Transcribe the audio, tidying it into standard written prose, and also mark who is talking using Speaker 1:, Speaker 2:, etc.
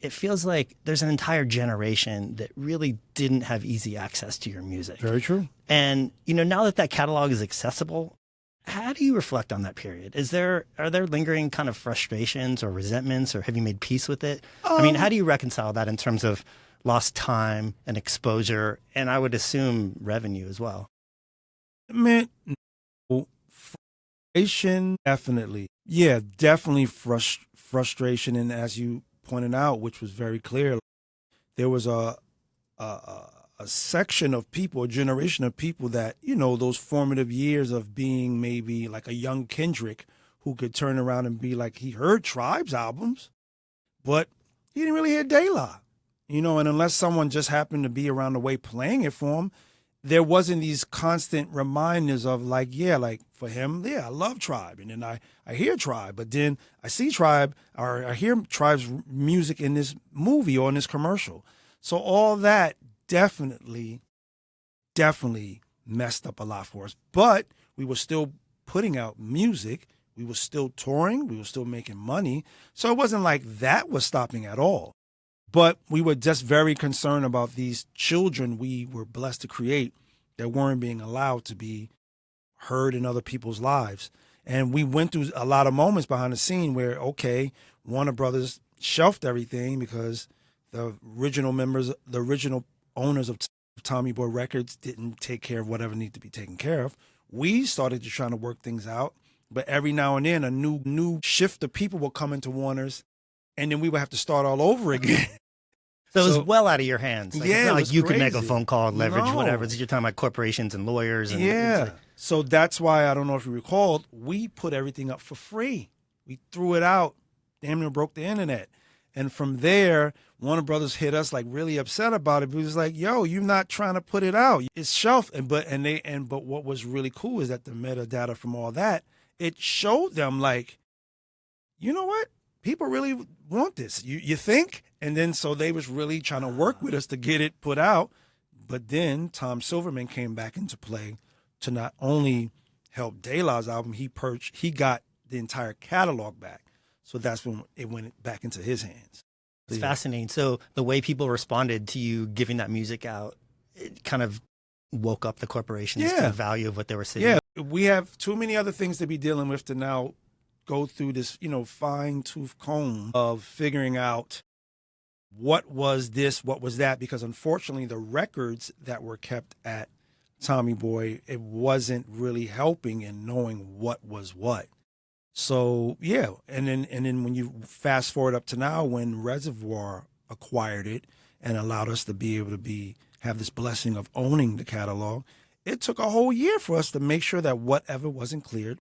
Speaker 1: it feels like there's an entire generation that really didn't have easy access to your music.
Speaker 2: Very true.
Speaker 1: And, now that that catalog is accessible, how do you reflect on that period? Are there lingering kind of frustrations or resentments, or have you made peace with it? I mean, how do you reconcile that in terms of lost time and exposure, and I would assume revenue as well?
Speaker 2: Man, no, frustration, definitely. Yeah, definitely frustration. And as you pointed out, which was very clear, there was a section of people, a generation of people that, those formative years of being maybe like a young Kendrick who could turn around and be like, he heard Tribe's albums, but he didn't really hear De La, and unless someone just happened to be around the way playing it for him, there wasn't these constant reminders of like, like for him, I love Tribe. And then I hear Tribe, but then I see Tribe or I hear Tribe's music in this movie or in this commercial. So all that definitely messed up a lot for us. But we were still putting out music. We were still touring. We were still making money. So it wasn't like that was stopping at all. But we were just very concerned about these children we were blessed to create that weren't being allowed to be heard in other people's lives. And we went through a lot of moments behind the scene where, okay, Warner Brothers shelved everything because the original owners of Tommy Boy Records didn't take care of whatever needed to be taken care of. We started to try to work things out, but every now and then a new shift of people will come into Warner's, and then we would have to start all over again.
Speaker 1: So it was well out of your hands. Like, it's not like you could make a
Speaker 2: crazy.
Speaker 1: phone call and leverage
Speaker 2: No.
Speaker 1: whatever. You're talking about corporations and lawyers. And
Speaker 2: Yeah. So that's why, I don't know if you recall, we put everything up for free. We threw it out, damn near broke the internet. And from there, Warner Brothers hit us like really upset about it. It was like, yo, you're not trying to put it out. It's shelved. But what was really cool is that the metadata from all that, it showed them like, you know what? People really want this. You think? And then so they was really trying to work with us to get it put out. But then Tom Silverman came back into play to not only help De La's album, he got the entire catalog back. So that's when it went back into his hands.
Speaker 1: It's fascinating. So the way people responded to you giving that music out, it kind of woke up the corporations to the value of what they were sitting.
Speaker 2: Yeah, we have too many other things to be dealing with to now go through this, fine-tooth comb of figuring out what was this, what was that, because unfortunately the records that were kept at Tommy Boy, it wasn't really helping in knowing what was what. So and then when you fast forward up to now, when Reservoir acquired it and allowed us to be able to have this blessing of owning the catalog, it took a whole year for us to make sure that whatever wasn't cleared